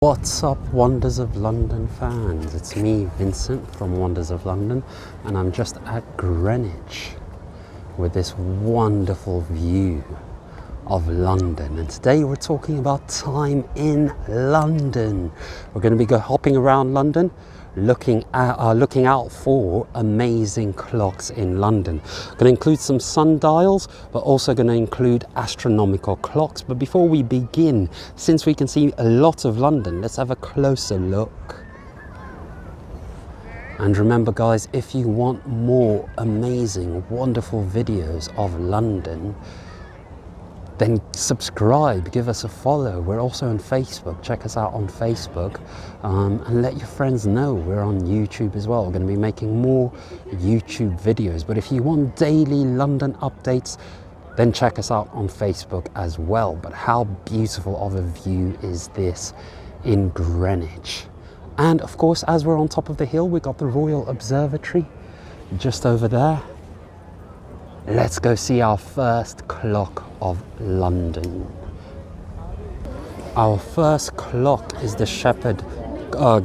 What's up, Wonders of London fans? It's me, Vincent from Wonders of London, and I'm just at Greenwich with this wonderful view of London. And today we're talking about time in London. We're going to be hopping around London, looking out for amazing clocks in London. Going to include some sundials, but also going to include astronomical clocks. But before we begin, since we can see a lot of London, let's have a closer look. And remember guys, if you want more amazing, wonderful videos of London, then subscribe, give us a follow. We're also on Facebook. Check us out on Facebook, and let your friends know we're on YouTube as well. We're going to be making more YouTube videos. But if you want daily London updates, then check us out on Facebook as well. But how beautiful of a view is this in Greenwich? And of course, as we're on top of the hill, we've got the Royal Observatory just over there. Let's go see our first clock of London. Our first clock is the Shepherd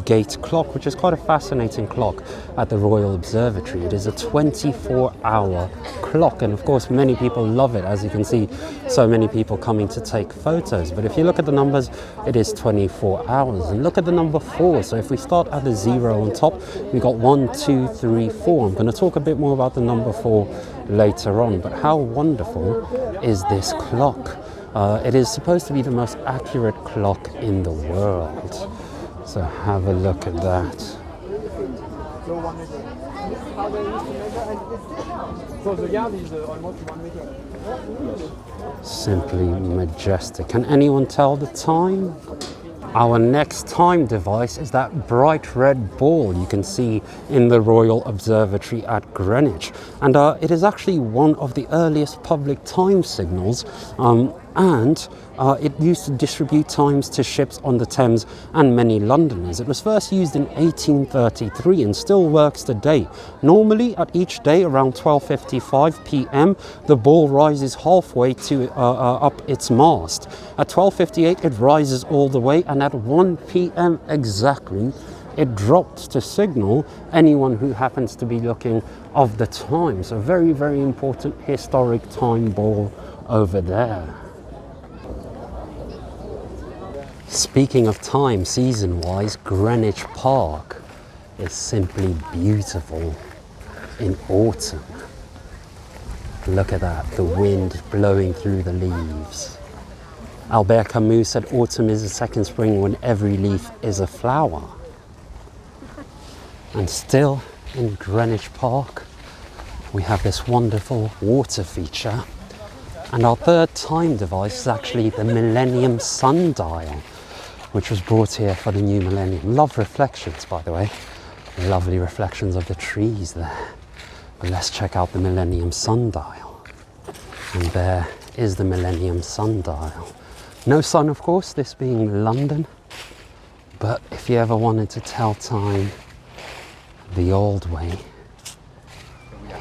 Gate clock, which is quite a fascinating clock at the Royal Observatory. It is a 24-hour clock, and of course many people love it. As you can see, so many people coming to take photos. But if you look at the numbers, it is 24 hours. And look at the number 4. So if we start at the 0 on top, we got 1, 2, 3, 4. I'm going to talk a bit more about the number 4 later on. But how wonderful is this clock? It is supposed to be the most accurate clock in the world. So have a look at that. Simply majestic. Can anyone tell the time? Our next time device is that bright red ball you can see in the Royal Observatory at Greenwich. And it is actually one of the earliest public time signals, and it used to distribute times to ships on the Thames and many Londoners. It was first used in 1833 and still works today. Normally at each day around 12:55 p.m. the ball rises halfway to up its mast. At 12:58 it rises all the way, and at 1 p.m. exactly it dropped to signal anyone who happens to be looking of the time. So very, very important historic time ball over there. Speaking of time, season-wise, Greenwich Park is simply beautiful in autumn. Look at that, the wind blowing through the leaves. Albert Camus said autumn is a second spring when every leaf is a flower. And still in Greenwich Park, we have this wonderful water feature. And our third time device is actually the Millennium Sundial, which was brought here for the new millennium. Love reflections, by the way. Lovely reflections of the trees there. But let's check out the Millennium Sundial. And there is the Millennium Sundial. No sun, of course, this being London. But if you ever wanted to tell time the old way,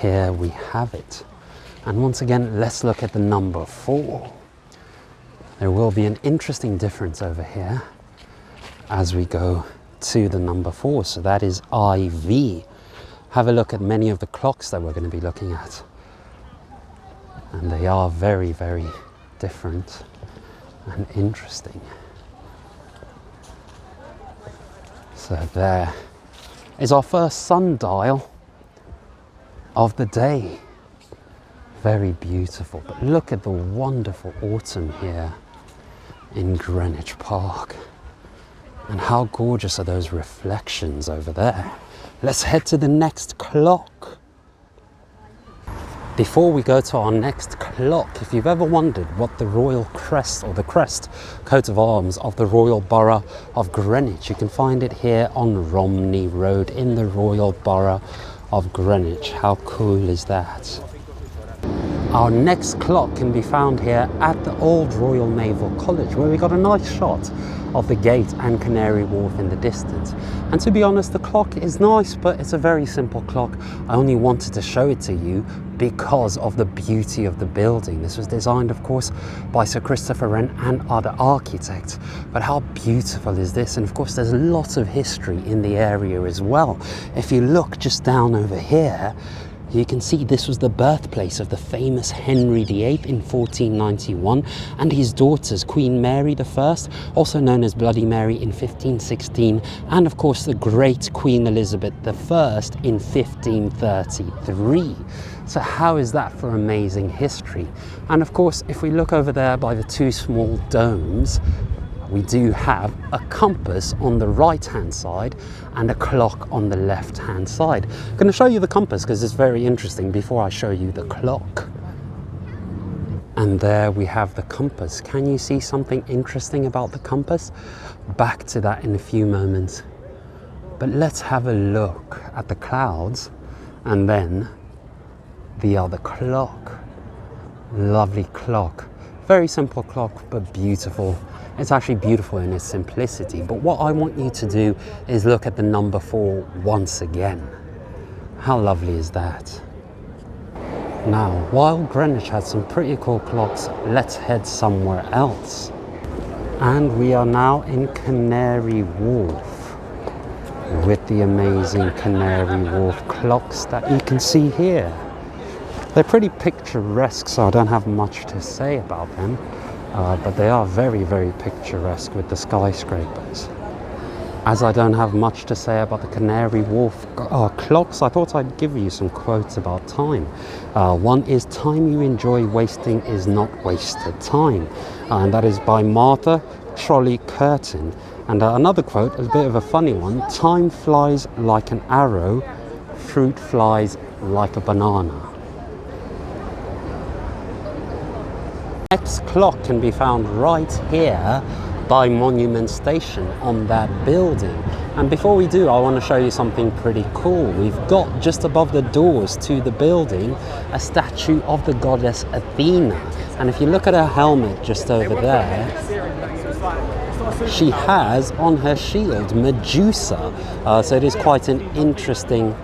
here we have it. And once again, let's look at the number 4. There will be an interesting difference over here as we go to the number 4. So that is IV. Have a look at many of the clocks that we're going to be looking at. And they are very, very different and interesting. So there is our first sundial of the day. Very beautiful. But look at the wonderful autumn here in Greenwich Park. And how gorgeous are those reflections over there. Let's head to the next clock. Before we go to our next clock, if you've ever wondered what the royal crest, or the crest, coat of arms of the Royal Borough of Greenwich, you can find it here on Romney Road in the Royal Borough of Greenwich. How cool is that? Our next clock can be found here at the Old Royal Naval College, where we got a nice shot of the gate and Canary Wharf in the distance. And to be honest, the clock is nice, but it's a very simple clock. I only wanted to show it to you because of the beauty of the building. This was designed, of course, by Sir Christopher Wren and other architects. But how beautiful is this? And of course, there's lots of history in the area as well. If you look just down over here, you can see this was the birthplace of the famous Henry VIII in 1491 and his daughters, Queen Mary I, also known as Bloody Mary, in 1516, and of course the great Queen Elizabeth I in 1533. So how is that for amazing history? And of course, if we look over there by the two small domes, we do have a compass on the right hand side and a clock on the left hand side. I'm going to show you the compass because it's very interesting before I show you the clock. And there we have the compass. Can you see something interesting about the compass? Back to that in a few moments. But let's have a look at the clouds and then the other clock. Lovely clock. Very simple clock, but beautiful. It's actually beautiful in its simplicity. But what I want you to do is look at the number 4 once again. How lovely is that? Now, while Greenwich has some pretty cool clocks, let's head somewhere else. And we are now in Canary Wharf with the amazing Canary Wharf clocks that you can see here. They're pretty picturesque, so I don't have much to say about them. But they are very, very picturesque with the skyscrapers. As I don't have much to say about the Canary Wharf clocks, I thought I'd give you some quotes about time. One is, "Time you enjoy wasting is not wasted time." And that is by Martha Trolley Curtin. And another quote, a bit of a funny one, "Time flies like an arrow, fruit flies like a banana." Next clock can be found right here by Monument Station on that building. And before we do, I want to show you something pretty cool. We've got just above the doors to the building a statue of the goddess Athena. And if you look at her helmet just over there, she has on her shield Medusa. So it is quite an interesting,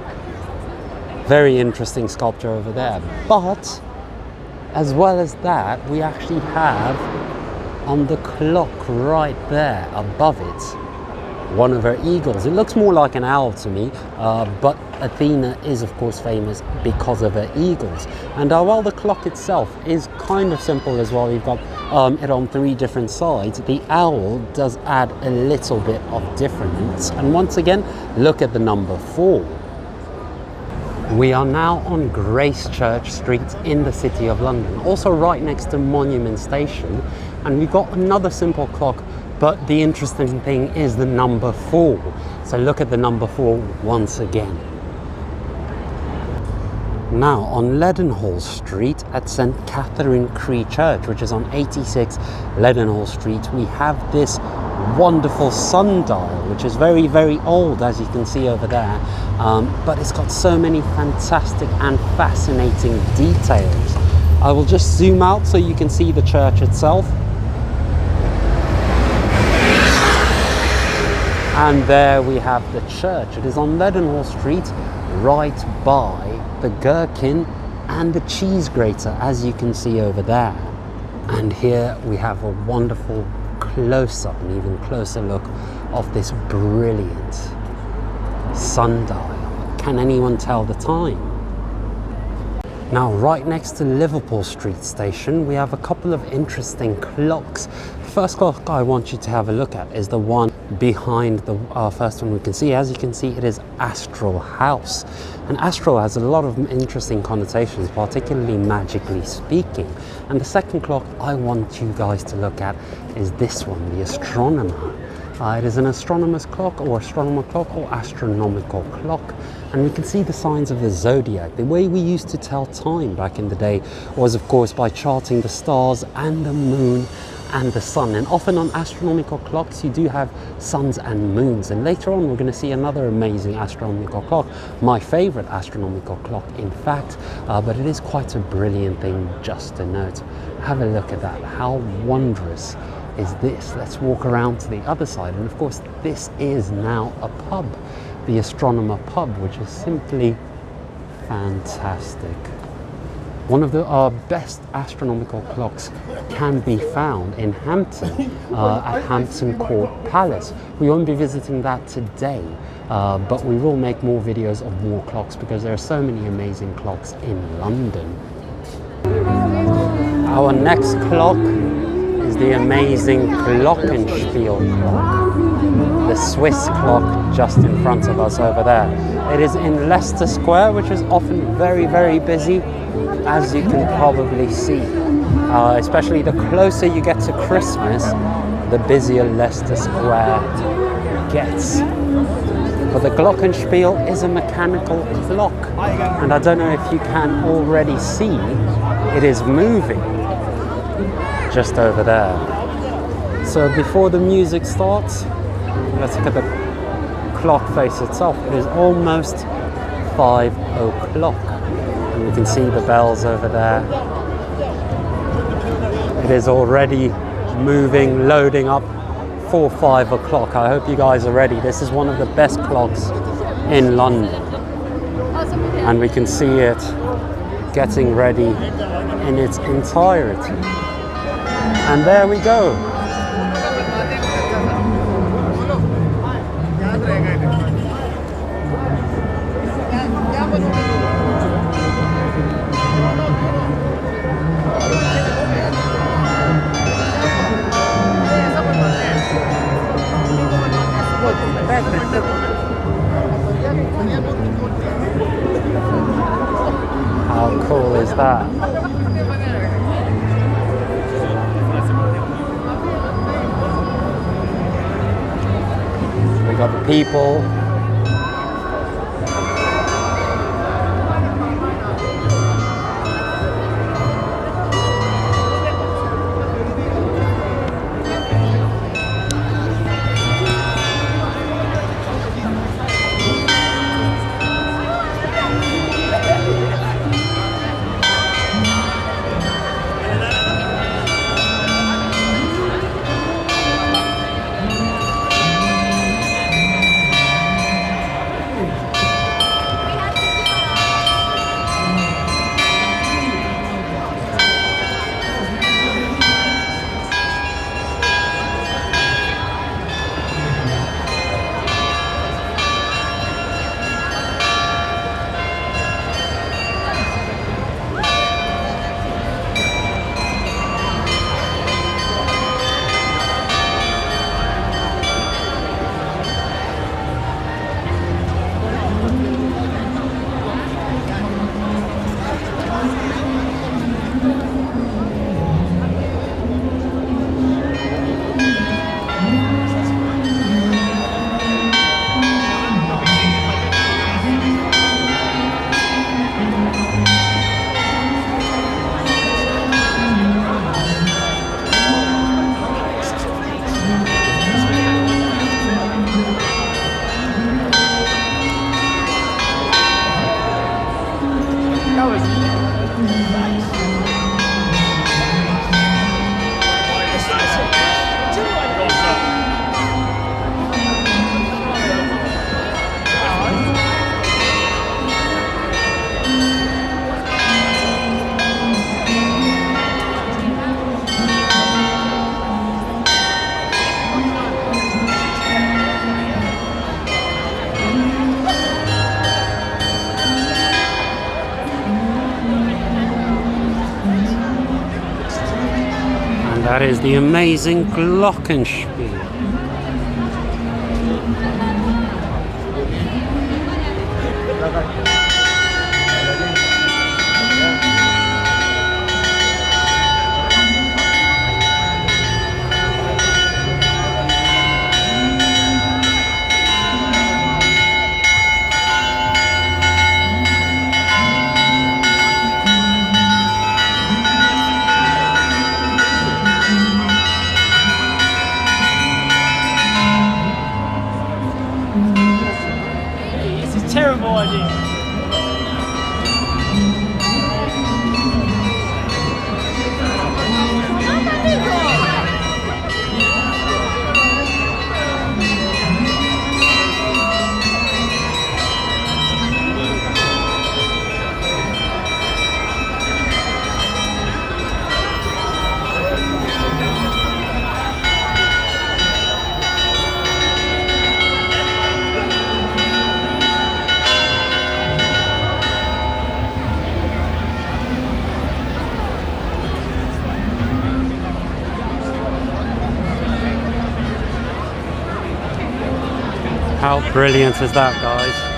very interesting sculpture over there. But as well as that, we actually have on the clock right there above it one of her eagles. It looks more like an owl to me, but Athena is of course famous because of her eagles. And while the clock itself is kind of simple as well, we've got it on 3 different sides, the owl does add a little bit of difference. And once again, look at the number 4. We are now on Gracechurch Street in the City of London, also right next to Monument Station. And we've got another simple clock, but the interesting thing is the number 4. So look at the number 4 once again. Now on Leadenhall Street at St Catherine Cree Church, which is on 86 Leadenhall Street, we have this wonderful sundial, which is very, very old, as you can see over there, but it's got so many fantastic and fascinating details. I will just zoom out so you can see the church itself. And there we have the church. It is on Leadenhall Street, right by the gherkin and the cheese grater, as you can see over there. And here we have a wonderful close-up, an even closer look of this brilliant sundial. Can anyone tell the time? Now, right next to Liverpool Street Station, we have a couple of interesting clocks. The first clock I want you to have a look at is the one behind the first one we can see. As you can see, it is Astral House. And Astral has a lot of interesting connotations, particularly magically speaking. And the second clock I want you guys to look at is this one, the Astronomer. It is an astronomer's clock or astronomer clock or astronomical clock. And we can see the signs of the zodiac. The way we used to tell time back in the day was, of course, by charting the stars and the moon and the sun. And often on astronomical clocks, you do have suns and moons. And later on, we're going to see another amazing astronomical clock, my favorite astronomical clock, in fact. But it is quite a brilliant thing just to note. Have a look at that. How wondrous is this. Let's walk around to the other side. And of course, this is now a pub, the Astronomer Pub, which is simply fantastic. One of our best astronomical clocks can be found in Hampton, at Hampton Court Palace. We won't be visiting that today, but we will make more videos of more clocks because there are so many amazing clocks in London. Our next clock is the amazing Glockenspiel clock, the Swiss clock just in front of us over there. It is in Leicester Square, which is often very, very busy, as you can probably see. Especially the closer you get to Christmas, the busier Leicester Square gets. But the Glockenspiel is a mechanical clock, and I don't know if you can already see, it is moving just over there. So before the music starts, let's look at the clock face itself. It is almost 5 o'clock. And you can see the bells over there. It is already moving, loading up for 5 o'clock. I hope you guys are ready. This is one of the best clocks in London. And we can see it getting ready in its entirety. And there we go. How cool is that? We got the people. That is the amazing Glockenspiel. Terrible idea. How brilliant is that, guys?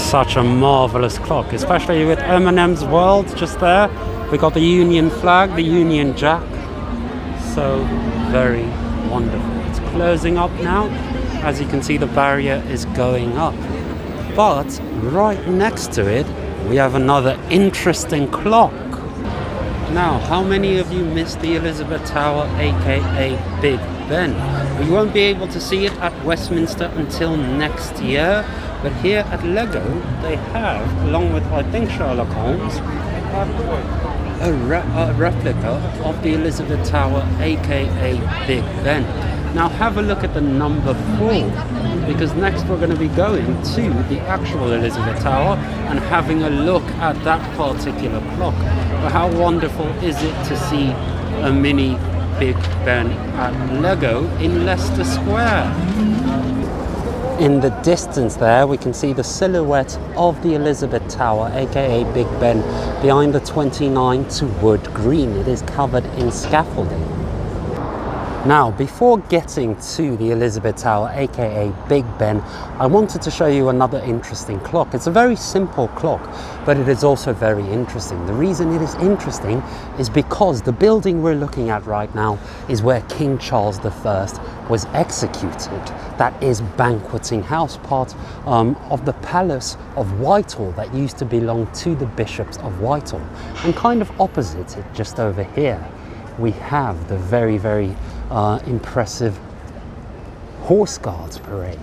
Such a marvelous clock, especially with Eminem's World just there. We got the Union flag, the Union Jack. So very wonderful. It's closing up now. As you can see, the barrier is going up. But right next to it, we have another interesting clock. Now, how many of you missed the Elizabeth Tower, aka Big Ben? We won't be able to see it at Westminster until next year, but here at LEGO they have, along with I think Sherlock Holmes, a replica of the Elizabeth Tower, aka Big Ben. Now have a look at the number 4, because next we're going to be going to the actual Elizabeth Tower and having a look at that particular clock. But how wonderful is it to see a mini Big Ben at LEGO in Leicester Square? In the distance there, we can see the silhouette of the Elizabeth Tower, aka Big Ben, behind the 29 to wood green. It is covered in scaffolding. Now, before getting to the Elizabeth Tower, aka Big Ben, I wanted to show you another interesting clock. It's a very simple clock, but it is also very interesting. The reason it is interesting is because the building we're looking at right now is where King Charles I was executed. That is Banqueting House, part of the Palace of Whitehall that used to belong to the Bishops of Whitehall. And kind of opposite it, just over here, we have the very, very impressive Horse Guards parade.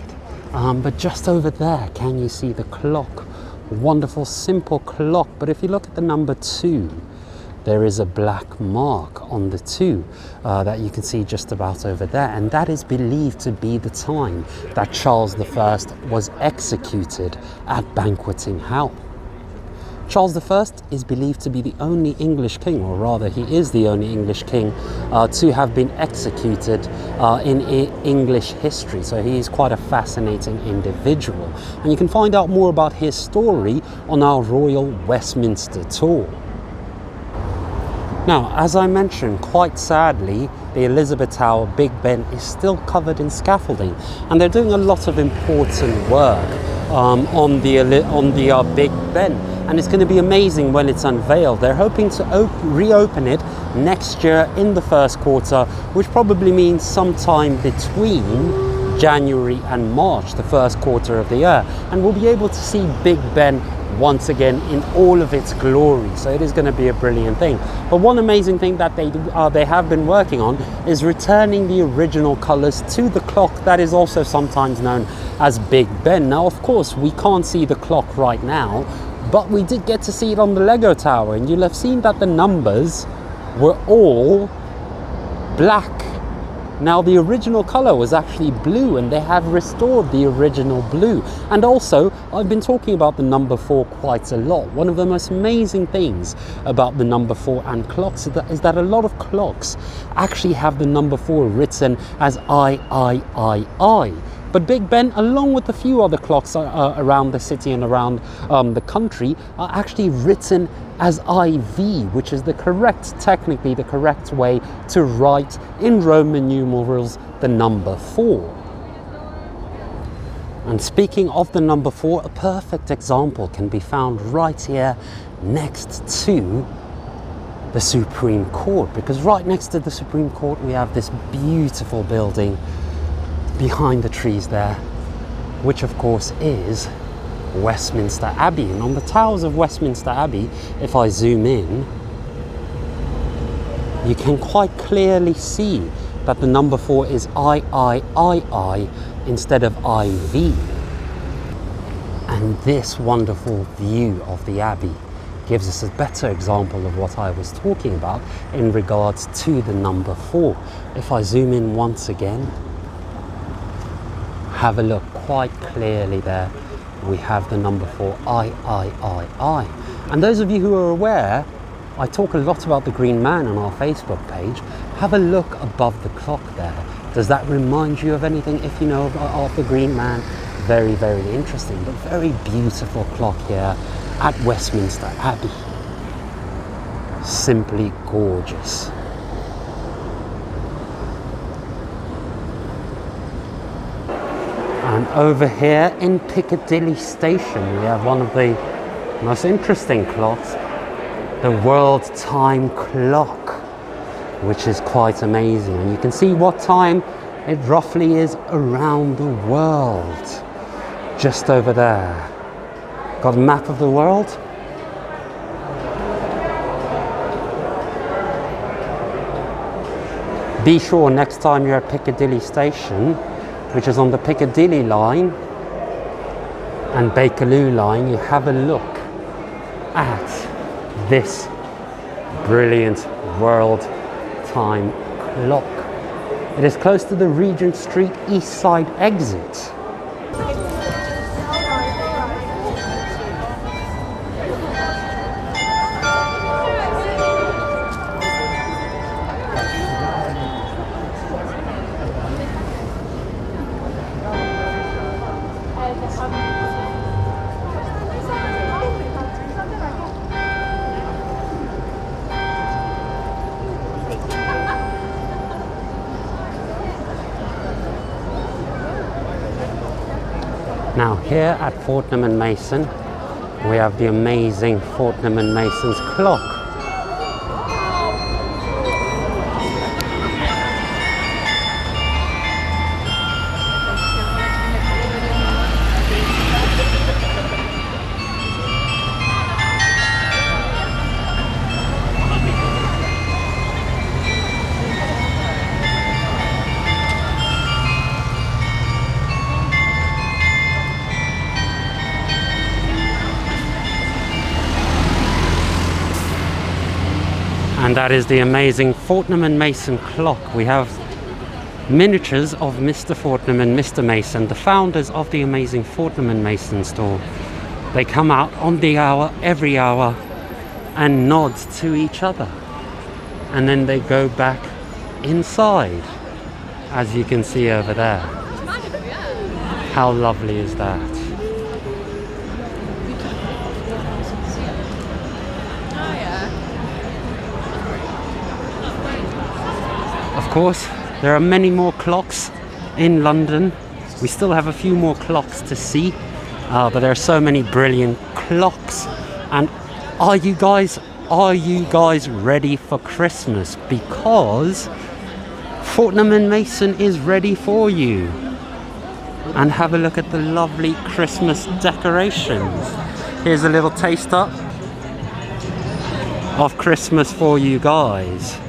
But just over there, can you see the clock? Wonderful, simple clock. But if you look at the number 2, there is a black mark on the 2 that you can see just about over there. And that is believed to be the time that Charles I was executed at Banqueting House. Charles I is believed to be the only English king, or rather he is the only English king to have been executed in English history. So he is quite a fascinating individual. And you can find out more about his story on our Royal Westminster tour. Now, as I mentioned, quite sadly, the Elizabeth Tower, Big Ben, is still covered in scaffolding. And they're doing a lot of important work on the Big Ben. And it's going to be amazing when it's unveiled. They're hoping to reopen it next year in the first quarter, which probably means sometime between January and March, the first quarter of the year. And we'll be able to see Big Ben once again in all of its glory. So it is going to be a brilliant thing. But one amazing thing that they have been working on is returning the original colors to the clock that is also sometimes known as Big Ben. Now, of course, we can't see the clock right now, but we did get to see it on the Lego Tower, and you'll have seen that the numbers were all black. Now, the original color was actually blue, and they have restored the original blue. And also, I've been talking about the number 4 quite a lot. One of the most amazing things about the number 4 and clocks is that a lot of clocks actually have the number 4 written as I. But Big Ben, along with a few other clocks around the city and around the country, are actually written as IV, which is technically the correct way to write in Roman numerals the number 4. And speaking of the number 4, a perfect example can be found right here next to the Supreme Court, because right next to the Supreme Court we have this beautiful building behind the trees there, which of course is Westminster Abbey. And on the towers of Westminster Abbey, if I zoom in, you can quite clearly see that the number 4 is III instead of IV. And this wonderful view of the Abbey gives us a better example of what I was talking about in regards to the number 4. If I zoom in once again, have a look quite clearly there. We have the number 4, III. And those of you who are aware, I talk a lot about the Green Man on our Facebook page. Have a look above the clock there. Does that remind you of anything if you know of the Green Man? Very, very interesting, but very beautiful clock here at Westminster Abbey. Simply gorgeous. And over here in Piccadilly Station, we have one of the most interesting clocks, the World Time Clock, which is quite amazing. And you can see what time it roughly is around the world. Just over there. Got a map of the world? Be sure next time you're at Piccadilly Station, which is on the Piccadilly line and Bakerloo line, you have a look at this brilliant World Time Clock. It is close to the Regent Street East Side exit. Now here at Fortnum and Mason, we have the amazing Fortnum and Mason's clock. And that is the amazing Fortnum and Mason clock. We have miniatures of Mr. Fortnum and Mr. Mason, the founders of the amazing Fortnum and Mason store. They come out on the hour, every hour, and nod to each other. And then they go back inside, as you can see over there. How lovely is that? Of course, there are many more clocks in London. We still have a few more clocks to see, but there are so many brilliant clocks. And are you guys ready for Christmas? Because Fortnum and Mason is ready for you. And have a look at the lovely Christmas decorations. Here's a little taster of Christmas for you guys.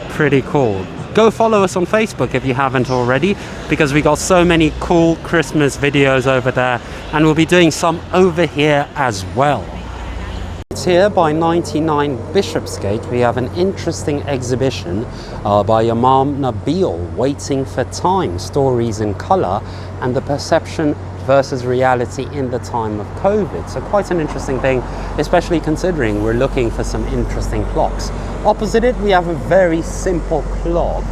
Pretty cool. Go follow us on Facebook if you haven't already, because we got so many cool Christmas videos over there, and we'll be doing some over here as well. It's here by 99 Bishopsgate. We have an interesting exhibition by Imam Nabil, Waiting for Time, Stories in Colour and the Perception versus Reality in the Time of COVID. So quite an interesting thing, especially considering we're looking for some interesting clocks. Opposite it, we have a very simple clock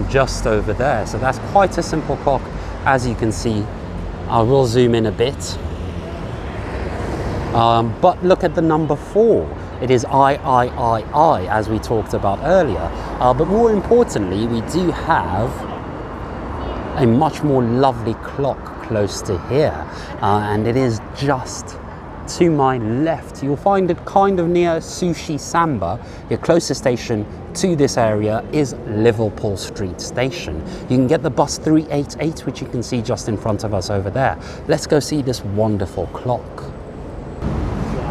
just over there. So that's quite a simple clock, as you can see. I will zoom in a bit. But look at the number 4. It is III, as we talked about earlier. But more importantly, we do have a much more lovely clock close to here. And it is just to my left, you'll find it kind of near Sushi Samba. Your closest station to this area is Liverpool Street Station. You can get the bus 388, which you can see just in front of us over there. Let's go see this wonderful clock.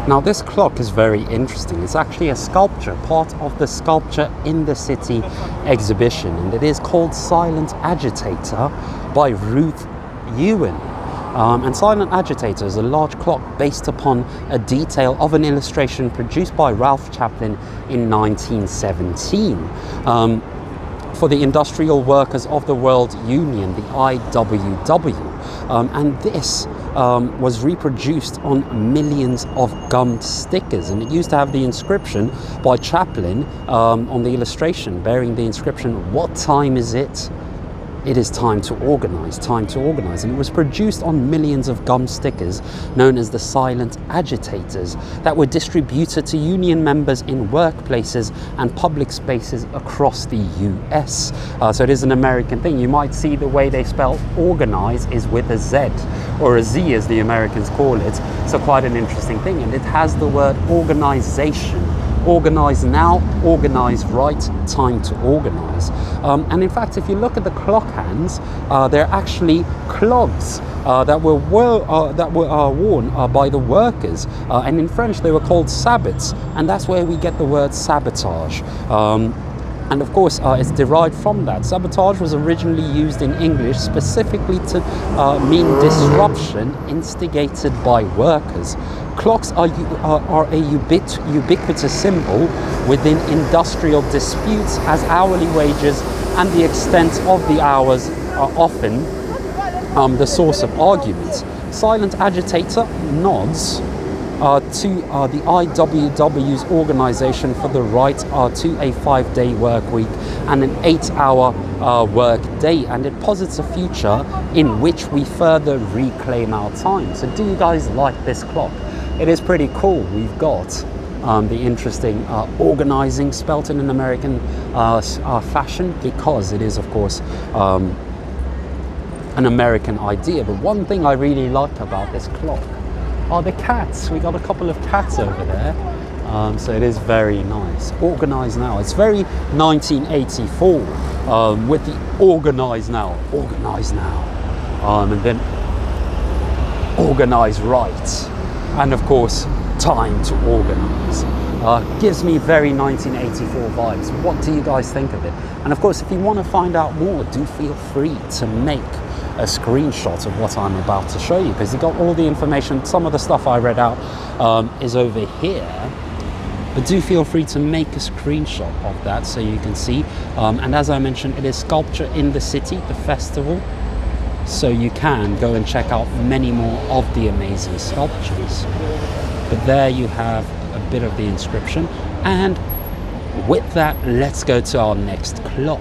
Now this clock is very interesting. It's actually a sculpture, part of the Sculpture in the City exhibition, and it is called Silent Agitator by Ruth Ewan. And Silent Agitator is a large clock based upon a detail of an illustration produced by Ralph Chaplin in 1917 for the Industrial Workers of the World Union, the IWW. And this was reproduced on millions of gummed stickers, and it used to have the inscription by Chaplin on the illustration, bearing the inscription, "What time is it? It is time to organize, time to organize." And it was produced on millions of gum stickers known as the Silent Agitators that were distributed to union members in workplaces and public spaces across the US. So it is an American thing. You might see the way they spell organize is with a Z, or a Z as the Americans call it. So quite an interesting thing. And it has the word organization. Organize now, organize right, time to organize. And in fact, if you look at the clock hands, they're actually clogs that were worn by the workers. And in French, they were called sabots, and that's where we get the word sabotage. And of course, it's derived from that. Sabotage was originally used in English specifically to mean disruption instigated by workers. Clocks are a ubiquitous symbol within industrial disputes, as hourly wages and the extent of the hours are often the source of arguments. Silent Agitator nods to the IWW's organisation for the right to a 5-day work week and an 8-hour work day, and it posits a future in which we further reclaim our time. So do you guys like this clock? It is pretty cool. We've got the interesting organising spelt in an American fashion, because it is of course an American idea. But one thing I really like about this clock are the cats. We got a couple of cats over there, so it is very nice. Organize now. It's very 1984 with the organize now, and then organize right, and of course time to organize. Gives me very 1984 vibes. What do you guys think of it? And of course, if you want to find out more, do feel free to make a screenshot of what I'm about to show you, because you got all the information. Some of the stuff I read out is over here, but do feel free to make a screenshot of that so you can see. And as I mentioned, it is Sculpture in the City, the festival, so you can go and check out many more of the amazing sculptures. But there you have a bit of the inscription, and with that, let's go to our next clock.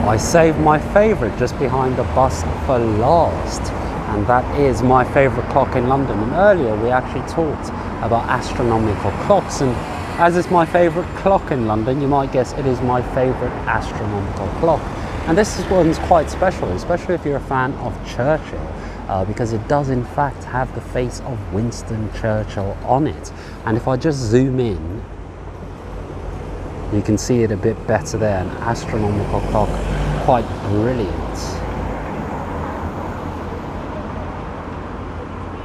I saved my favourite just behind the bus for last, and that is my favourite clock in London. And earlier we actually talked about astronomical clocks, and as it's my favourite clock in London, you might guess it is my favourite astronomical clock. And this one's quite special, especially if you're a fan of Churchill, because it does in fact have the face of Winston Churchill on it. And if I just zoom in, you can see it a bit better there. An astronomical clock, quite brilliant.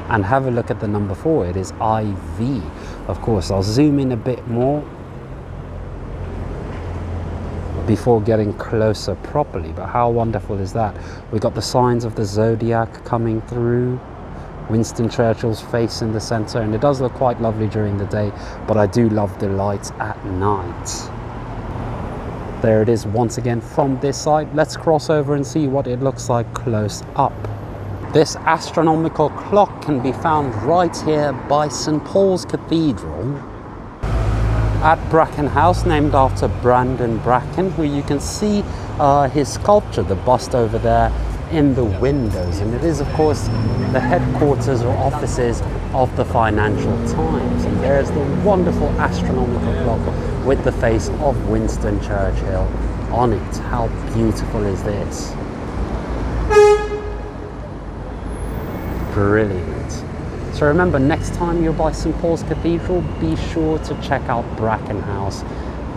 And have a look at the number 4, it is IV. Of course, I'll zoom in a bit more before getting closer properly, but how wonderful is that? We got the signs of the zodiac coming through, Winston Churchill's face in the center, and it does look quite lovely during the day, but I do love the lights at night. There it is once again from this side. Let's cross over and see what it looks like close up. This astronomical clock can be found right here by St. Paul's Cathedral at Bracken House, named after Brandon Bracken, where you can see his sculpture, the bust over there in the windows. And it is of course the headquarters or offices of the Financial Times. And there's the wonderful astronomical clock with the face of Winston Churchill on it. How beautiful is this? Brilliant. So remember, next time you're by St Paul's Cathedral, be sure to check out Brackenhouse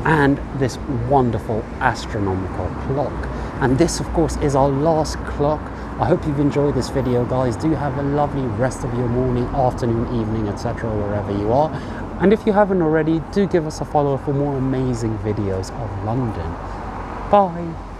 and this wonderful astronomical clock. And this, of course, is our last clock. I hope you've enjoyed this video, guys. Do have a lovely rest of your morning, afternoon, evening, etc., wherever you are. And if you haven't already, do give us a follow for more amazing videos of London. Bye.